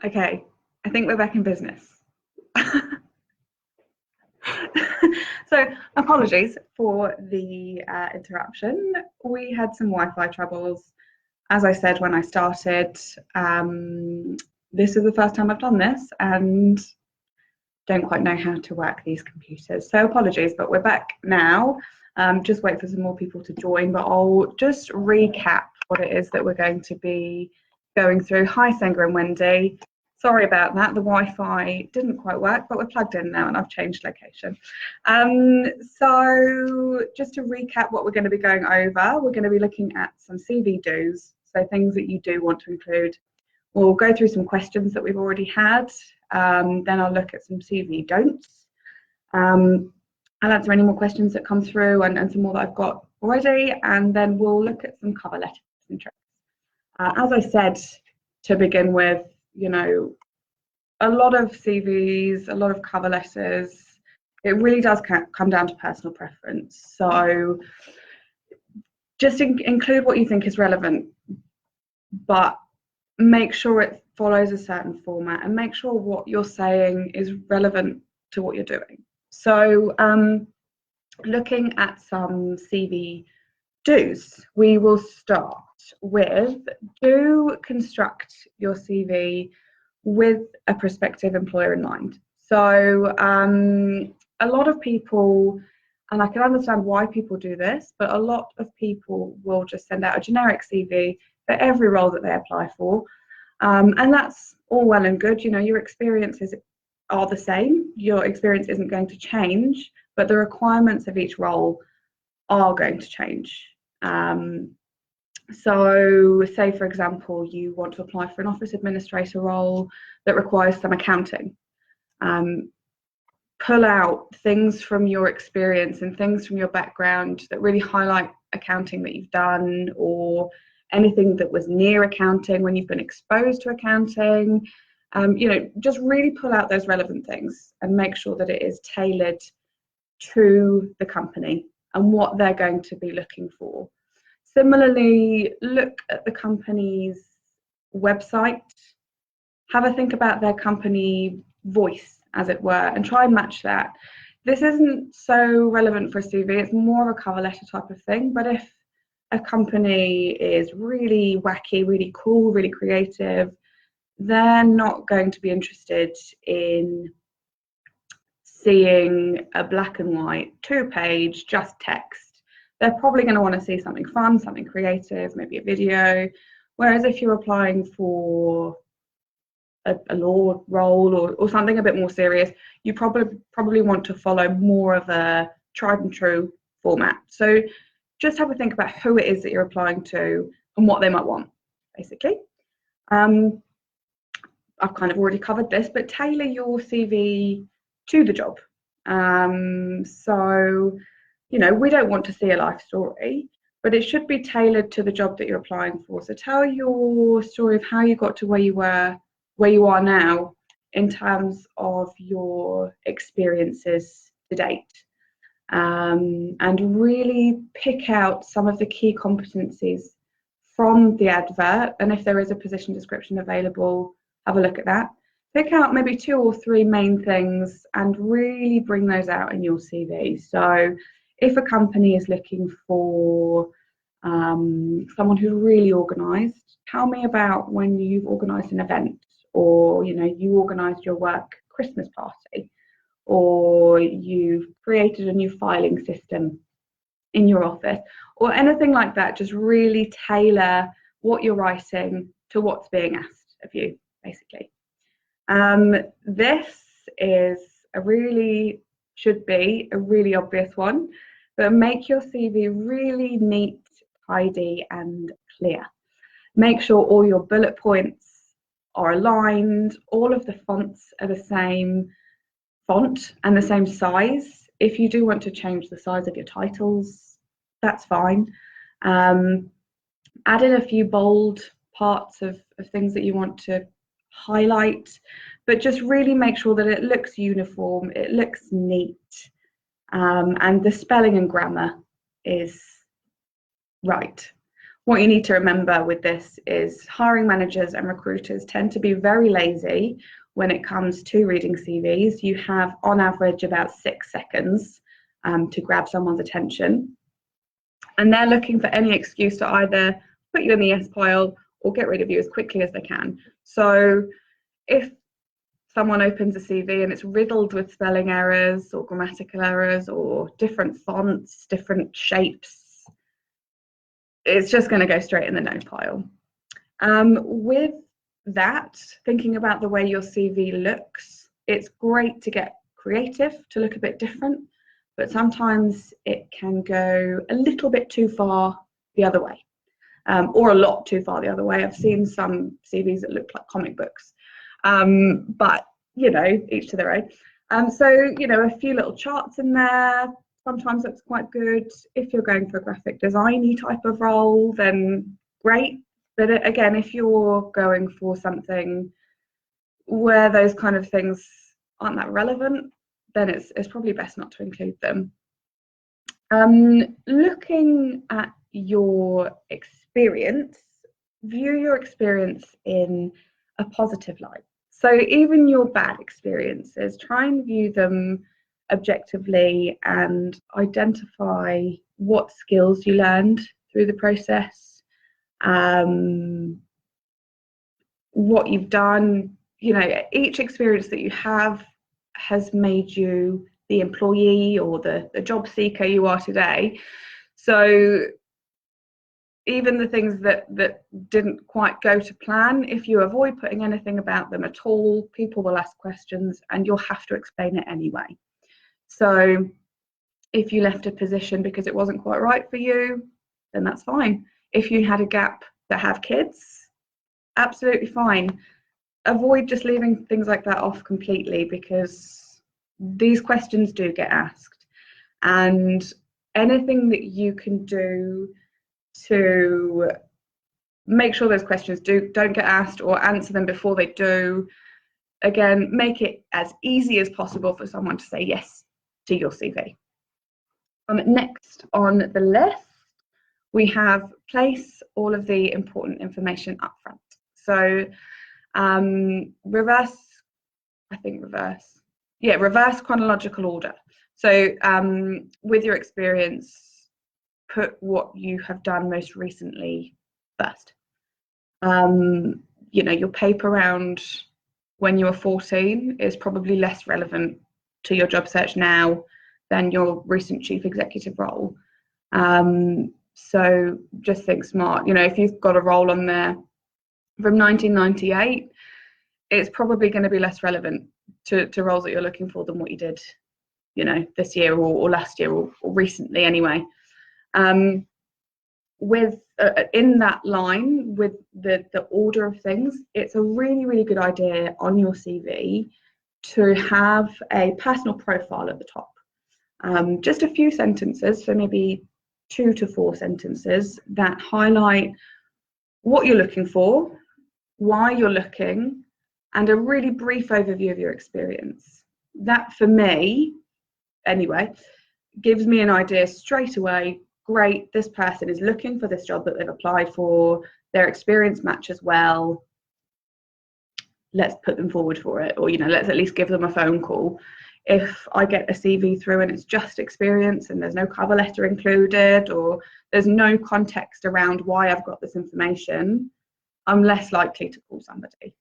Okay, I think we're back in business. So apologies for the interruption. We had some Wi-Fi troubles. As I said when I started, this is the first time I've done this and don't quite know how to work these computers. So apologies, but we're back now. Just wait for some more people to join, but I'll just recap what it is that we're going to be going through. Hi, Senga and Wendy. Sorry about that, the Wi-Fi didn't quite work, but we're plugged in now and I've changed location. So just to recap what we're going to be going over, we're going to be looking at some CV do's, so things that you do want to include. We'll go through some questions that we've already had, then I'll look at some CV don'ts. I'll answer any more questions that come through and some more that I've got already, and then we'll look at some cover letters and tricks. As I said to begin with, you know, a lot of CVs, a lot of cover letters, it really does come down to personal preference. So just include what you think is relevant, but make sure it follows a certain format and make sure what you're saying is relevant to what you're doing. So looking at some CV do's, we will start with, do construct your CV with a prospective employer in mind. So a lot of people, and I can understand why people do this, but a lot of people will just send out a generic CV for every role that they apply for. And that's all well and good. You know, your experiences are the same. Your experience isn't going to change, but the requirements of each role are going to change. So say, for example, you want to apply for an office administrator role that requires some accounting. Pull out things from your experience and things from your background that really highlight accounting that you've done, or anything that was near accounting when you've been exposed to accounting. You know, just really pull out those relevant things and make sure that it is tailored to the company and what they're going to be looking for. Similarly, look at the company's website, have a think about their company voice, as it were, and try and match that. This isn't so relevant for a CV, it's more of a cover letter type of thing, but if a company is really wacky, really cool, really creative, they're not going to be interested in seeing a black and white 2-page just text. They're probably going to want to see something fun, something creative, maybe a video. Whereas if you're applying for a law role or something a bit more serious, you probably want to follow more of a tried and true format. So just have a think about who it is that you're applying to and what they might want, basically. I've kind of already covered this, but tailor your CV to the job. So, you know, we don't want to see a life story, but it should be tailored to the job that you're applying for. So tell your story of how you got to where you are now in terms of your experiences to date. And really pick out some of the key competencies from the advert, and if there is a position description available, have a look at that. Pick out maybe 2 or 3 main things and really bring those out in your CV. So if a company is looking for someone who's really organised, tell me about when you've organised an event, or you know, you organised your work Christmas party, or you've created a new filing system in your office, or anything like that. Just really tailor what you're writing to what's being asked of you, basically. This is should be a really obvious one, but make your CV really neat, tidy and clear. Make sure all your bullet points are aligned, all of the fonts are the same font and the same size. If you do want to change the size of your titles, that's fine. Add in a few bold parts of things that you want to highlight, but just really make sure that it looks uniform, it looks neat, and the spelling and grammar is right. What you need to remember with this is hiring managers and recruiters tend to be very lazy when it comes to reading CVs. You have, on average, about 6 seconds to grab someone's attention. And they're looking for any excuse to either put you in the yes pile or get rid of you as quickly as they can. So if someone opens a CV and it's riddled with spelling errors or grammatical errors or different fonts, different shapes, it's just going to go straight in the no pile. With that, thinking about the way your CV looks, it's great to get creative, to look a bit different, but sometimes it can go a little bit too far the other way, or a lot too far the other way. I've seen some CVs that look like comic books, but you know, each to their own. So, you know, a few little charts in there, sometimes that's quite good. If you're going for a graphic designy type of role, then great. But again, if you're going for something where those kind of things aren't that relevant, then it's probably best not to include them. Looking at your experience, view your experience in a positive light. So even your bad experiences, try and view them objectively and identify what skills you learned through the process, what you've done. You know, each experience that you have has made you the employee or the job seeker you are today. So even the things that didn't quite go to plan, if you avoid putting anything about them at all, people will ask questions and you'll have to explain it anyway. So if you left a position because it wasn't quite right for you, then that's fine. If you had a gap to have kids, absolutely fine. Avoid just leaving things like that off completely, because these questions do get asked, and anything that you can do to make sure those questions don't get asked or answer them before they do, again, make it as easy as possible for someone to say yes to your CV. Next on the list, we have place all of the important information up front. So reverse chronological order. So with your experience, put what you have done most recently first. You know, your paper round when you were 14 is probably less relevant to your job search now than your recent chief executive role. So just think smart. You know, if you've got a role on there from 1998, it's probably going to be less relevant to roles that you're looking for than what you did, you know, this year or last year or recently anyway. With in that line with the order of things, it's a really, really good idea on your CV to have a personal profile at the top. Just a few sentences, so maybe 2 to 4 sentences that highlight what you're looking for, why you're looking, and a really brief overview of your experience. That, for me, anyway, gives me an idea straight away. Great, this person is looking for this job that they've applied for, their experience matches well, let's put them forward for it, or, you know, let's at least give them a phone call. If I get a CV through and it's just experience and there's no cover letter included, or there's no context around why I've got this information, I'm less likely to call somebody.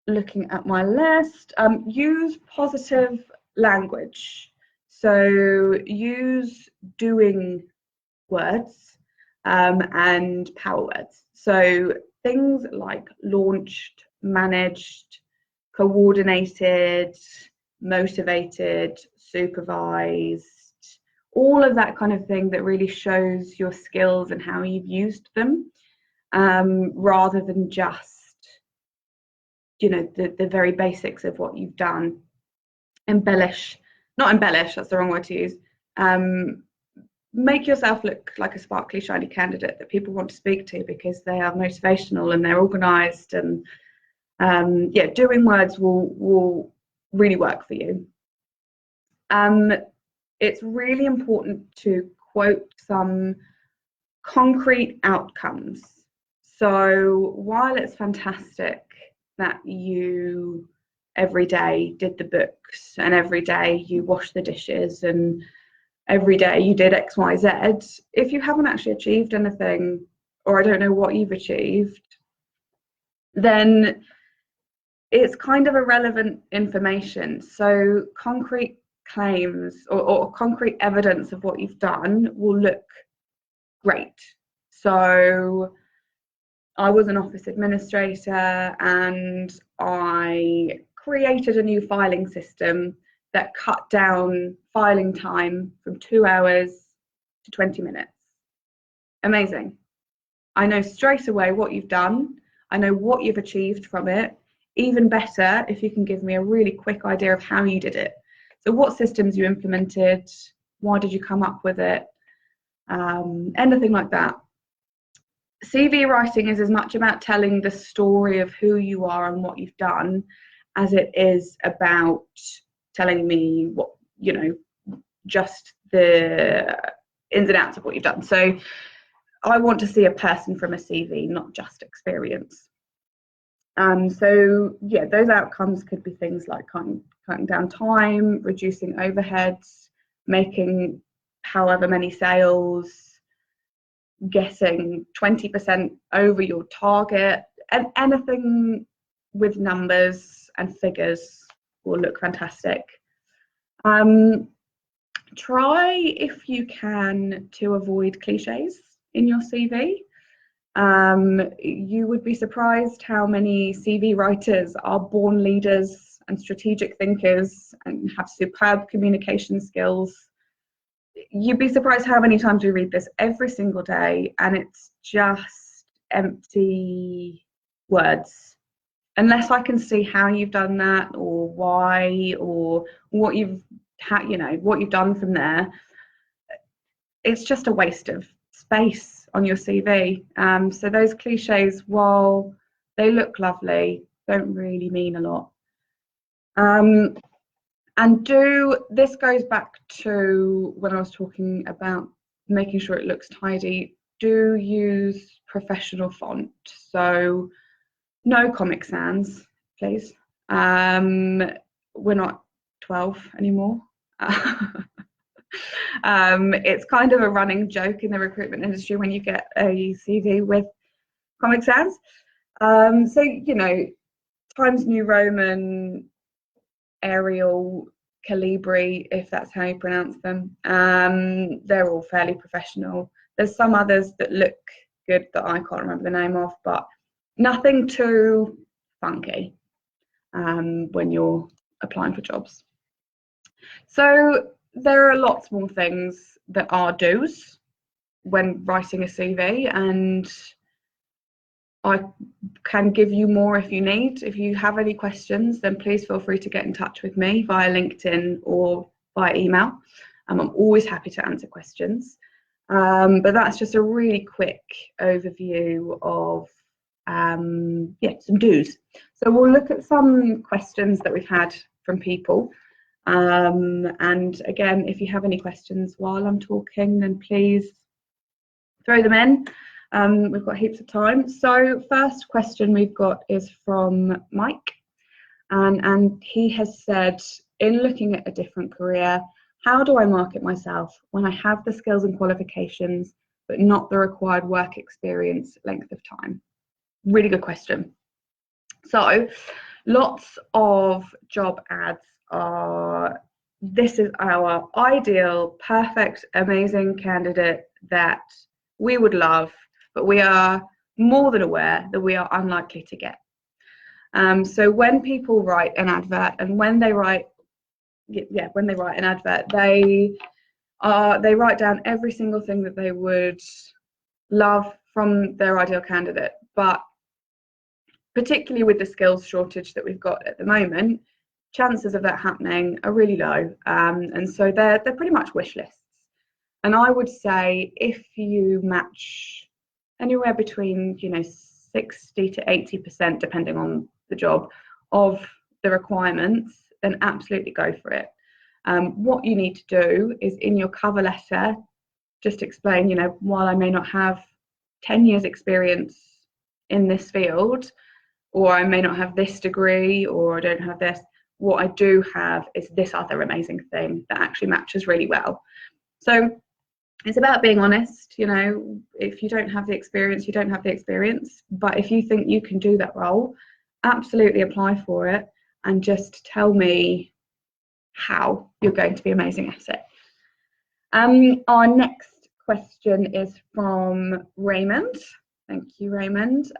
Looking at my list, use positive language. So use doing words and power words. So things like launched, managed, coordinated, motivated, supervised, all of that kind of thing that really shows your skills and how you've used them, rather than just, you know, the very basics of what you've done. Not embellish, that's the wrong word to use. Make yourself look like a sparkly, shiny candidate that people want to speak to because they are motivational and they're organised, and yeah, doing words will really work for you. It's really important to quote some concrete outcomes. So while it's fantastic that you every day did the books and every day you washed the dishes and every day you did X, Y, Z, if you haven't actually achieved anything, or I don't know what you've achieved, then it's kind of irrelevant information. So concrete claims or concrete evidence of what you've done will look great. So I was an office administrator and I created a new filing system that cut down filing time from 2 hours to 20 minutes. Amazing. I know straight away what you've done. I know what you've achieved from it. Even better if you can give me a really quick idea of how you did it. So what systems you implemented, why did you come up with it, anything like that. CV writing is as much about telling the story of who you are and what you've done as it is about telling me what, you know, just the ins and outs of what you've done. So I want to see a person from a CV, not just experience. So yeah, those outcomes could be things like cutting down time, reducing overheads, making however many sales, getting 20% over your target, and anything with numbers and figures will look fantastic. Try, if you can, to avoid cliches in your CV. You would be surprised how many CV writers are born leaders and strategic thinkers and have superb communication skills. You'd be surprised how many times we read this every single day and it's just empty words. Unless I can see how you've done that or why or what you've what you've done from there, it's just a waste of space on your CV. So those cliches, while they look lovely, don't really mean a lot. And this goes back to when I was talking about making sure it looks tidy. Do use professional font. So no Comic Sans, please. We're not 12 anymore. It's kind of a running joke in the recruitment industry when you get a CV with Comic Sans. So, you know, Times New Roman, Arial, Calibri, if that's how you pronounce them. They're all fairly professional. There's some others that look good that I can't remember the name of, but nothing too funky when you're applying for jobs. So there are lots more things that are do's when writing a CV, and I can give you more if you need. If you have any questions, then please feel free to get in touch with me via LinkedIn or via email. I'm always happy to answer questions. But that's just a really quick overview of some do's. So we'll look at some questions that we've had from people. And again, if you have any questions while I'm talking, then please throw them in. We've got heaps of time. So first question we've got is from Mike, and he has said, in looking at a different career, how do I market myself when I have the skills and qualifications but not the required work experience length of time? Really good question. So lots of job ads are, this is our ideal, perfect, amazing candidate that we would love, but we are more than aware that we are unlikely to get. So when people write an advert, and when they write an advert, they write down every single thing that they would love from their ideal candidate. But particularly with the skills shortage that we've got at the moment, chances of that happening are really low. And so they're pretty much wish lists. And I would say if you match anywhere between 60 to 80%, depending on the job, of the requirements, then absolutely go for it. What you need to do is, in your cover letter, just explain, you know, while I may not have 10 years experience in this field, or I may not have this degree, or I don't have this, what I do have is this other amazing thing that actually matches really well. So it's about being honest. You know, if you don't have the experience, you don't have the experience. But if you think you can do that role, absolutely apply for it and just tell me how you're going to be amazing at it. Our next question is from Raymond. Thank you, Raymond.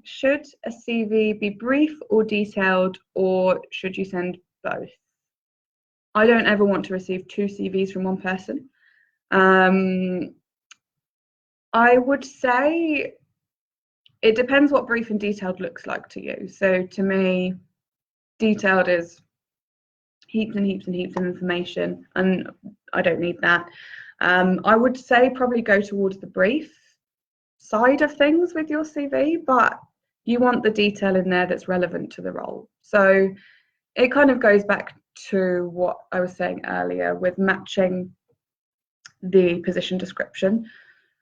Should a CV be brief or detailed, or should you send both? I don't ever want to receive 2 CVs from one person. I would say it depends what brief and detailed looks like to you. So to me, detailed is heaps and heaps and heaps of information, and I don't need that. I would say probably go towards the brief side of things with your CV, but you want the detail in there that's relevant to the role. So it kind of goes back to what I was saying earlier with matching the position description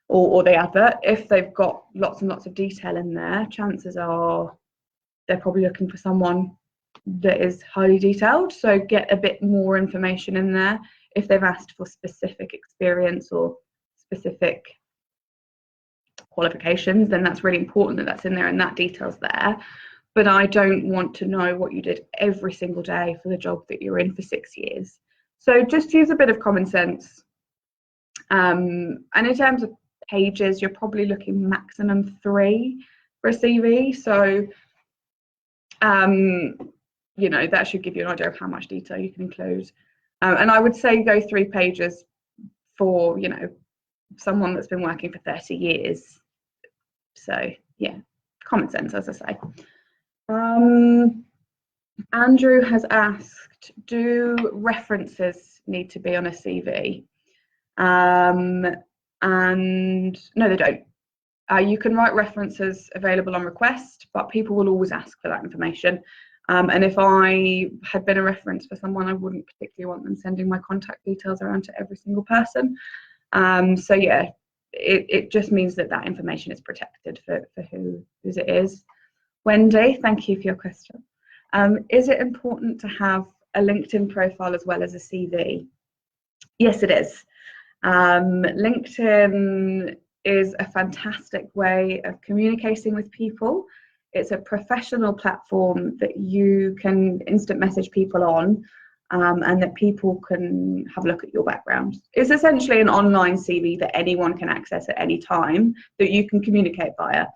or the advert. If they've got lots and lots of detail in there, chances are they're probably looking for someone that is highly detailed. So get a bit more information in there. If they've asked for specific experience or specific qualifications, then that's really important that that's in there and that detail's there. But I don't want to know what you did every single day for the job that you're in for 6 years. So just use a bit of common sense. And in terms of pages, you're probably looking maximum 3 for a CV. So, you know, that should give you an idea of how much detail you can include. And I would say go 3 pages for, you know, someone that's been working for 30 years. So, yeah, common sense, as I say. Andrew has asked, do references need to be on a CV? And no, they don't. You can write references available on request, but people will always ask for that information. And if I had been a reference for someone, I wouldn't particularly want them sending my contact details around to every single person. So yeah, it just means that that information is protected for whose it is. Wendy, thank you for your question. Is it important to have a LinkedIn profile as well as a CV? Yes, it is. LinkedIn is a fantastic way of communicating with people. It's a professional platform that you can instant message people on, and that people can have a look at your background. It's essentially an online CV that anyone can access at any time that you can communicate via.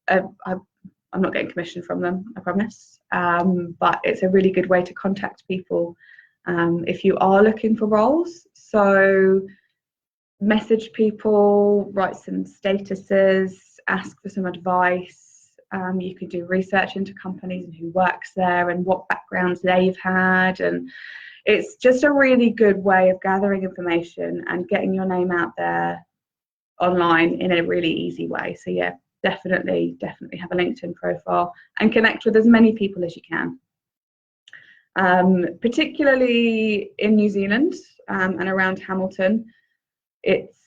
I'm not getting commission from them, I promise, but it's a really good way to contact people if you are looking for roles. So message people, write some statuses, ask for some advice. You can do research into companies and who works there and what backgrounds they've had, and it's just a really good way of gathering information and getting your name out there online in a really easy way. So yeah, definitely have a LinkedIn profile and connect with as many people as you can. Particularly in New Zealand and around Hamilton, it's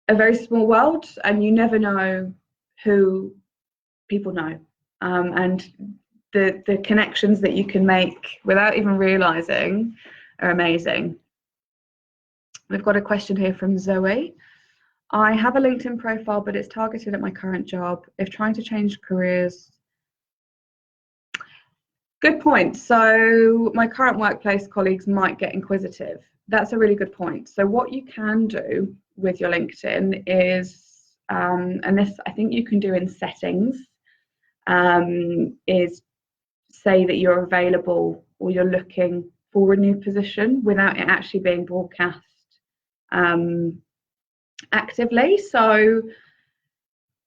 a very small world and you never know who people know, and the connections that you can make without even realizing are amazing. We've got a question here from Zoe. I have a LinkedIn profile, but it's targeted at my current job. If trying to change careers. Good point. So my current workplace colleagues might get inquisitive. That's a really good point. So what you can do with your LinkedIn is, and this I think you can do in settings, is say that you're available or you're looking for a new position without it actually being broadcast actively. So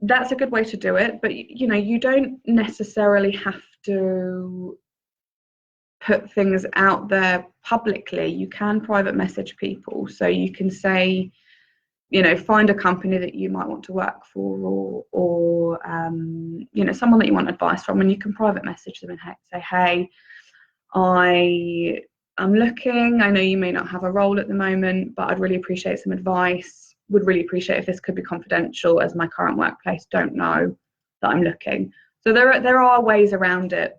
that's a good way to do it, but you know, you don't necessarily have to put things out there publicly. You can private message people, so you can say, you know, find a company that you might want to work for, or you know, someone that you want advice from, and you can private message them and say, hey, I I'm looking. I know you may not have a role at the moment, but I'd really appreciate some advice. Would really appreciate if this could be confidential, as my current workplace don't know that I'm looking. So there are ways around it.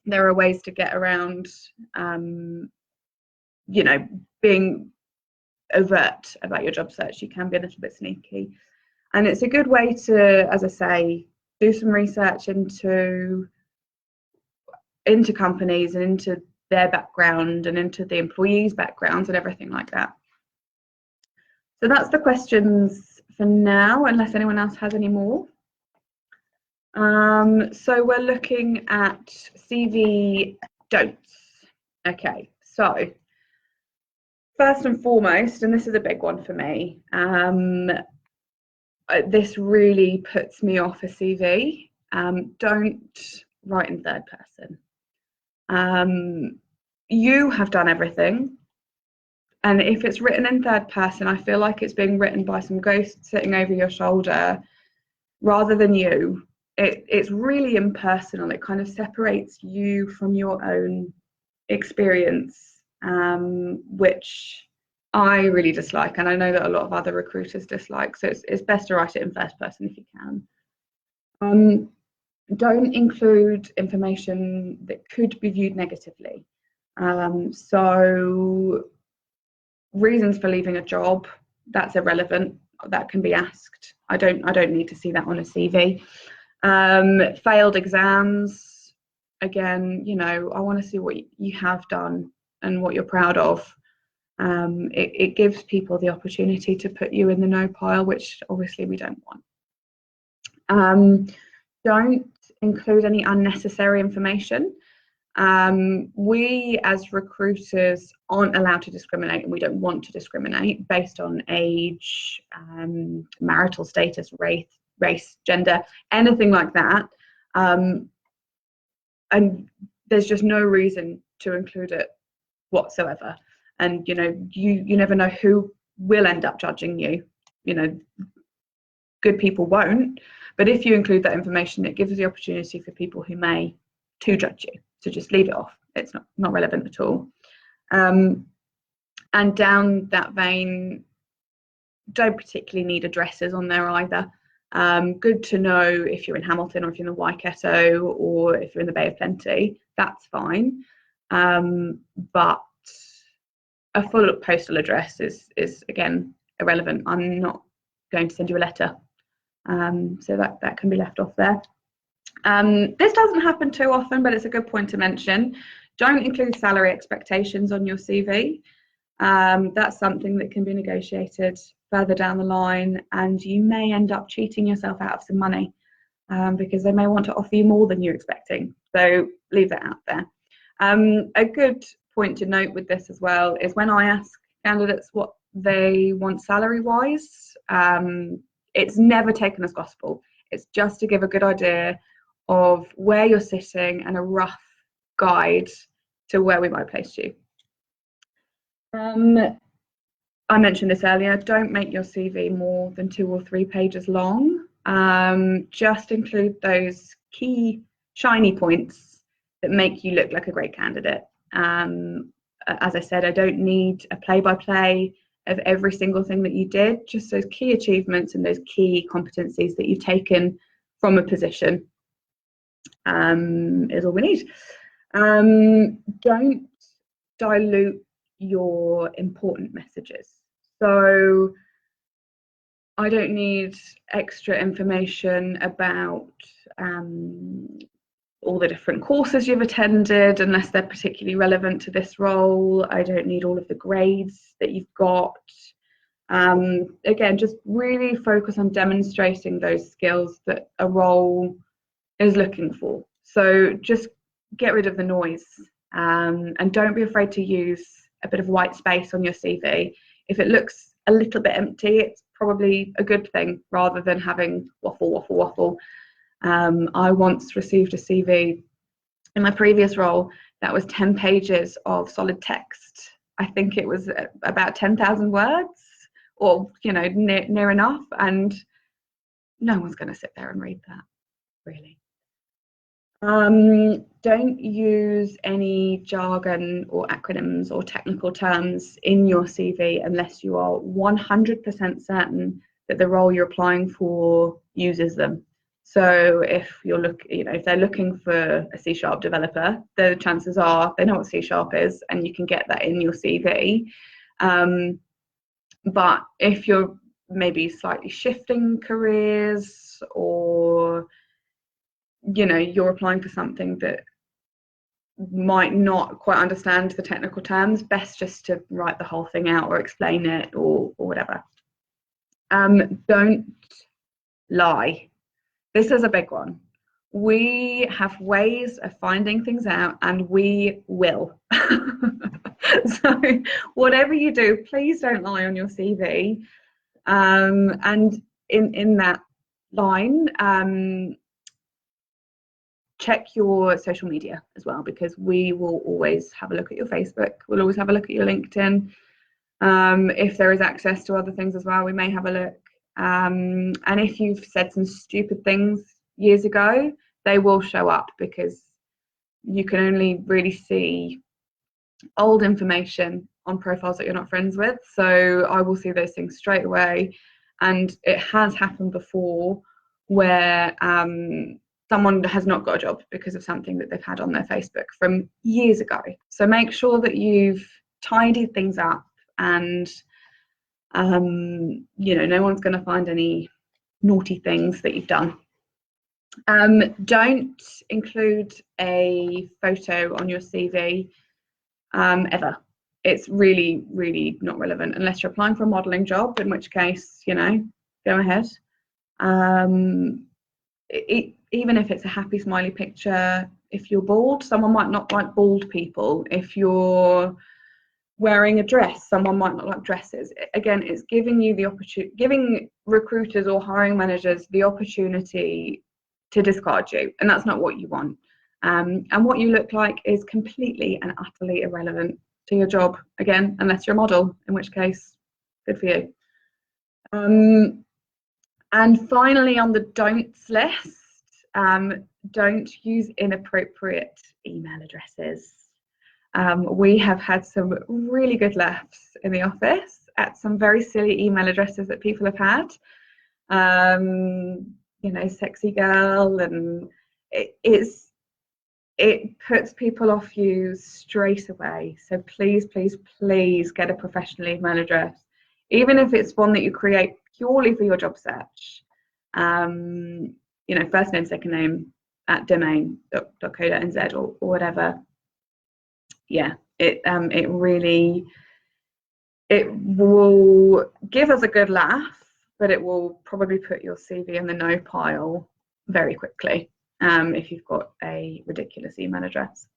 There are ways to get around, being overt about your job search. You can be a little bit sneaky, and it's a good way to, as I say, do some research into companies and into their background and into the employees' backgrounds and everything like that. So that's the questions for now, unless anyone else has any more. So we're looking at CV don'ts. Okay, so first and foremost, and this is a big one for me, this really puts me off a CV. Don't write in third person. You have done everything, and if it's written in third person, I feel like it's being written by some ghost sitting over your shoulder rather than you. It's really impersonal. It kind of separates you from your own experience, which I really dislike, and I know that a lot of other recruiters dislike. So it's best to write it in first person if you can. Don't include information that could be viewed negatively. So reasons for leaving a job, that's irrelevant. That can be asked. I don't need to see that on a CV. Failed exams, again, I want to see what you have done and what you're proud of. It gives people the opportunity to put you in the no pile, which obviously we don't want. Don't include any unnecessary information. We as recruiters aren't allowed to discriminate, and we don't want to discriminate based on age, marital status, race, gender, anything like that. And there's just no reason to include it whatsoever. And you never know who will end up judging you. Good people won't, but if you include that information, it gives the opportunity for people who may to judge you. So just leave it off. It's not relevant at all. And down that vein, don't particularly need addresses on there either. Good to know if you're in Hamilton or if you're in the Waikato or if you're in the Bay of Plenty, that's fine. But a full postal address is again irrelevant. I'm not going to send you a letter. So that can be left off there. This doesn't happen too often, but it's a good point to mention. Don't include salary expectations on your CV. That's something that can be negotiated further down the line, and you may end up cheating yourself out of some money because they may want to offer you more than you're expecting. So leave that out there. A good point to note with this as well is when I ask candidates what they want salary-wise, it's never taken as gospel. It's just to give a good idea of where you're sitting and a rough guide to where we might place you. I mentioned this earlier, don't make your CV more than 2 or 3 pages long. Just include those key shiny points that make you look like a great candidate. As I said, I don't need a play-by-play of every single thing that you did, just those key achievements and those key competencies that you've taken from a position is all we need. Don't dilute your important messages. So I don't need extra information about all the different courses you've attended unless they're particularly relevant to this role. I don't need all of the grades that you've got. Again, just really focus on demonstrating those skills that a role is looking for. So just get rid of the noise, and don't be afraid to use a bit of white space on your CV. If it looks a little bit empty, it's probably a good thing rather than having waffle. I once received a CV in my previous role that was 10 pages of solid text. I think it was about 10,000 words, or near enough, and no one's going to sit there and read that, really. Don't use any jargon or acronyms or technical terms in your CV unless you are 100% certain that the role you're applying for uses them. So if if they're looking for a C# developer, the chances are they know what C# is, and you can get that in your CV. But if you're maybe slightly shifting careers, or you're applying for something that might not quite understand the technical terms, best just to write the whole thing out or explain it, or whatever. Don't lie. This is a big one. We have ways of finding things out, and we will. So whatever you do, please don't lie on your CV. And in that line, check your social media as well, because we will always have a look at your Facebook. We'll always have a look at your LinkedIn. If there is access to other things as well, we may have a look. And if you've said some stupid things years ago, they will show up, because you can only really see old information on profiles that you're not friends with. So I will see those things straight away. And it has happened before where someone has not got a job because of something that they've had on their Facebook from years ago. So make sure that you've tidied things up, and no one's going to find any naughty things that you've done. Don't include a photo on your CV ever. It's really, really not relevant unless you're applying for a modelling job, in which case, go ahead. Even if it's a happy smiley picture, if you're bald, someone might not like bald people. If you're wearing a dress, someone might not like dresses. Again, it's giving you the opportunity, giving recruiters or hiring managers the opportunity to discard you, and that's not what you want. And what you look like is completely and utterly irrelevant to your job, again, unless you're a model, in which case, good for you. And finally, on the don'ts list, don't use inappropriate email addresses. We have had some really good laughs in the office at some very silly email addresses that people have had. Sexy girl, and it puts people off you straight away. So please, please, please get a professional email address, even if it's one that you create purely for your job search. First name, second name @domain.co.nz or whatever. Yeah, it will give us a good laugh, but it will probably put your CV in the no pile very quickly if you've got a ridiculous email address.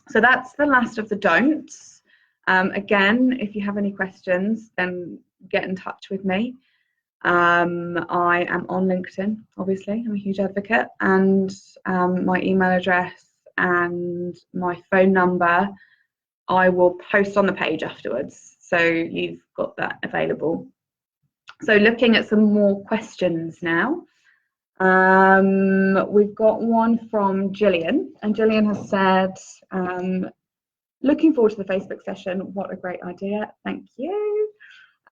So that's the last of the don'ts. Again, if you have any questions, then get in touch with me. I am on LinkedIn, obviously. I'm a huge advocate, and my email address and my phone number I will post on the page afterwards, so you've got that available. So looking at some more questions now. We've got one from Gillian, and Gillian has said, looking forward to the Facebook session. What a great idea. Thank you.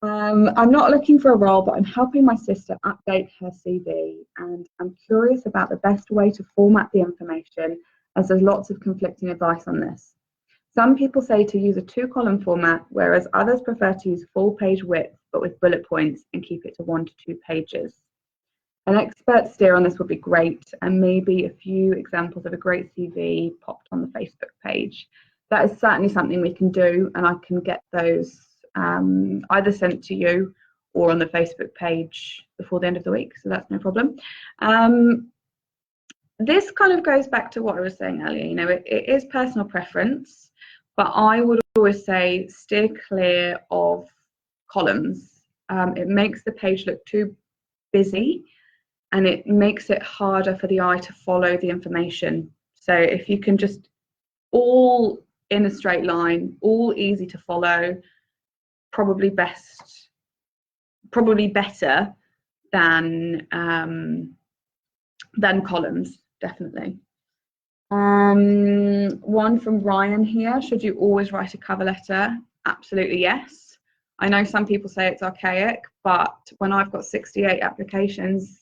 I'm not looking for a role, but I'm helping my sister update her CV, and I'm curious about the best way to format the information, as there's lots of conflicting advice on this. Some people say to use a 2-column format, whereas others prefer to use full page width, but with bullet points, and keep it to 1 to 2 pages. An expert steer on this would be great, and maybe a few examples of a great CV popped on the Facebook page. That is certainly something we can do, and I can get those either sent to you or on the Facebook page before the end of the week, so that's no problem. This kind of goes back to what I was saying earlier. It is personal preference, but I would always say steer clear of columns. It makes the page look too busy, and it makes it harder for the eye to follow the information. So if you can just all in a straight line, all easy to follow, probably better than columns, definitely. One from Ryan here. Should you always write a cover letter? Absolutely yes. I know some people say it's archaic, but when I've got 68 applications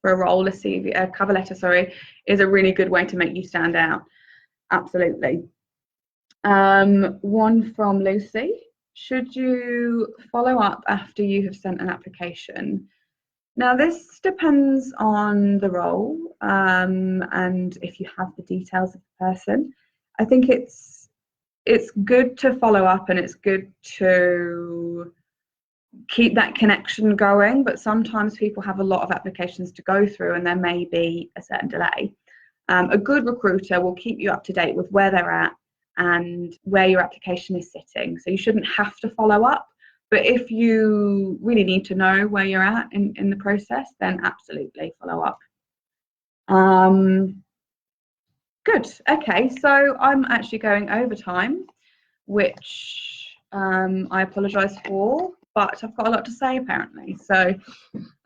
for a role, a cover letter, sorry, is a really good way to make you stand out. Absolutely. One from Lucy. Should you follow up after you have sent an application? Now, this depends on the role and if you have the details of the person. I think it's good to follow up and it's good to keep that connection going, but sometimes people have a lot of applications to go through and there may be a certain delay. A good recruiter will keep you up to date with where they're at and where your application is sitting. So you shouldn't have to follow up. But if you really need to know where you're at in the process, then absolutely follow up. Good. Okay, so I'm actually going over time, which I apologise for, but I've got a lot to say apparently. So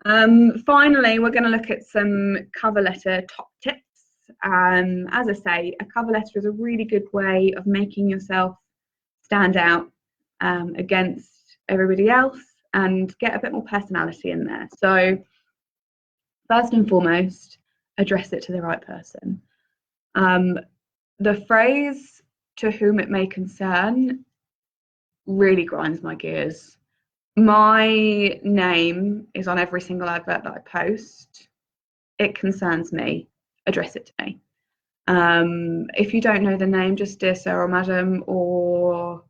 finally, we're going to look at some cover letter top tips. As I say, a cover letter is a really good way of making yourself stand out against everybody else and get a bit more personality in there. So first and foremost, address it to the right person. The phrase "to whom it may concern" really grinds my gears. My name is on every single advert that I post. It concerns me. Address it to me. If you don't know the name, just "Dear Sir" or "Madam," or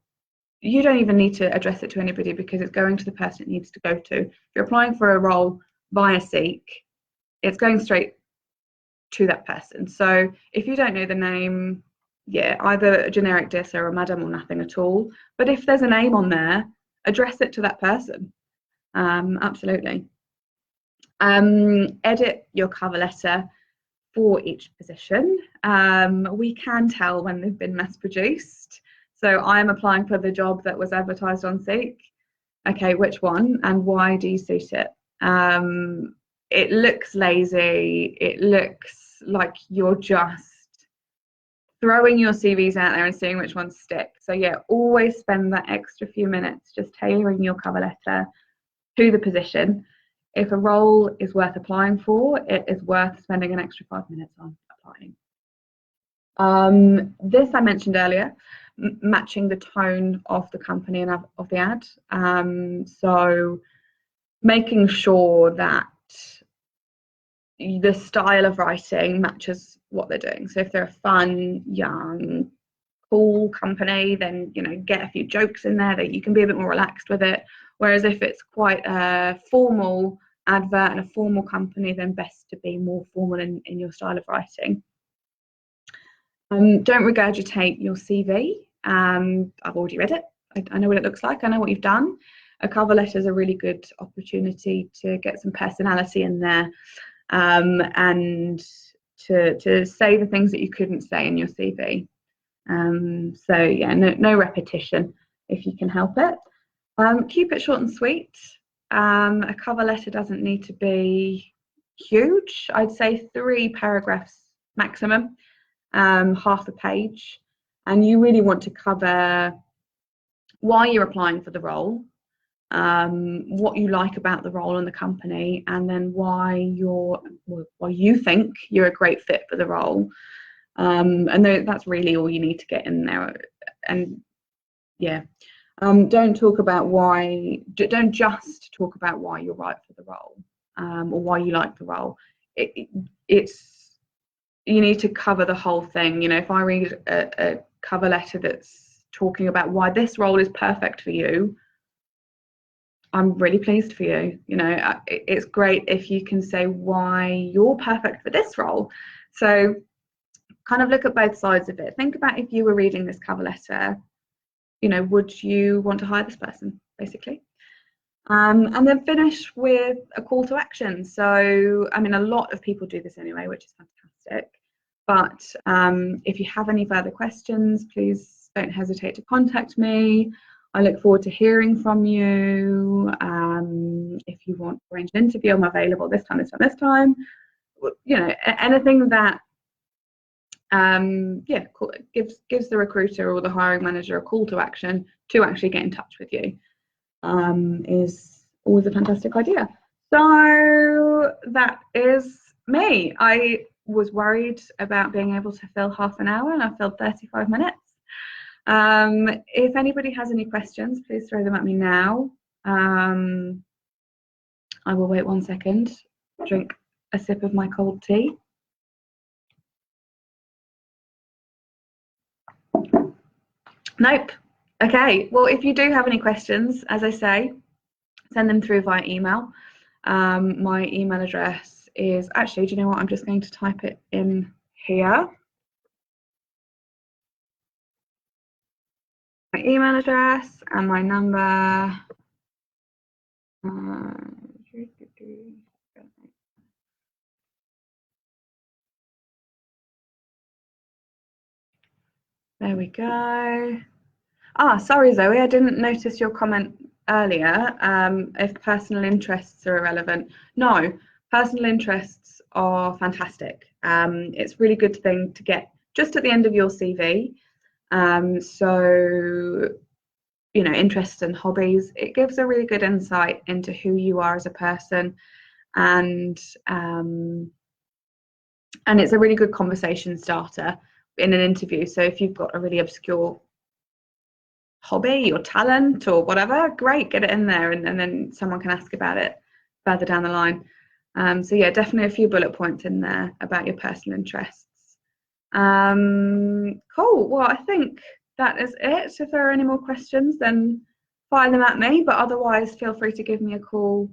you don't even need to address it to anybody because it's going to the person it needs to go to. If you're applying for a role via Seek, it's going straight to that person. So if you don't know the name, yeah, either a generic "Dear Sir" or "Madam" or nothing at all. But if there's a name on there, address it to that person. Absolutely. Edit your cover letter for each position. We can tell when they've been mass produced. So I'm applying for the job that was advertised on Seek. Okay, which one and why do you suit it? It looks lazy. It looks like you're just throwing your CVs out there and seeing which ones stick. So yeah, always spend that extra few minutes just tailoring your cover letter to the position. If a role is worth applying for, it is worth spending an extra 5 minutes on applying. This I mentioned earlier, matching the tone of the company and of the ad. So making sure that the style of writing matches what they're doing. So if they're a fun, young, cool company, then get a few jokes in there that you can be a bit more relaxed with it. Whereas if it's quite a formal advert and a formal company, then best to be more formal in your style of writing. Don't regurgitate your CV. I've already read it. I know what it looks like. I know what you've done. A cover letter is a really good opportunity to get some personality in there and to say the things that you couldn't say in your CV. So yeah, no repetition if you can help it. Keep it short and sweet. A cover letter doesn't need to be huge. I'd say 3 paragraphs maximum, half a page. And you really want to cover why you're applying for the role, what you like about the role and the company, and then why you think you're a great fit for the role. And that's really all you need to get in there. And yeah, don't just talk about why you're right for the role, or why you like the role. You need to cover the whole thing. If I read a cover letter that's talking about why this role is perfect for you, I'm really pleased for you. It's great if you can say why you're perfect for this role. So kind of look at both sides of it. Think about if you were reading this cover letter, would you want to hire this person, basically? And then finish with a call to action. So, a lot of people do this anyway, which is fantastic. But if you have any further questions, please don't hesitate to contact me. I look forward to hearing from you. If you want to arrange an interview, I'm available this time. Anything that yeah, gives the recruiter or the hiring manager a call to action to actually get in touch with you, is always a fantastic idea. So that is me. I was worried about being able to fill half an hour, and I filled 35 minutes. If anybody has any questions, please throw them at me now. I will wait 1 second, drink a sip of my cold tea. Nope. Okay, well, if you do have any questions, as I say, send them through via email. My email address is, actually, do you know what? I'm just going to type it in here. My email address and my number. There we go. Sorry, Zoe, I didn't notice your comment earlier. If personal interests are irrelevant. No, personal interests are fantastic. It's a really good thing to get just at the end of your CV. So, you know, interests and hobbies, it gives a really good insight into who you are as a person, and it's a really good conversation starter in an interview. So if you've got a really obscure hobby or talent or whatever, great, get it in there, and then someone can ask about it further down the line. So yeah, definitely a few bullet points in there about your personal interests. Cool. Well, I think that is it. If there are any more questions, then fire them at me, but otherwise feel free to give me a call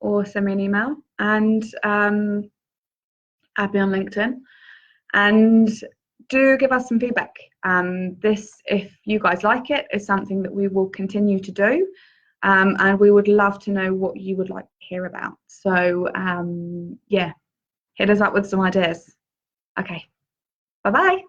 or send me an email, and add me on LinkedIn, and do give us some feedback. This, if you guys like it, is something that we will continue to do, and we would love to know what you would like to hear about. So yeah, hit us up with some ideas. Okay, bye bye.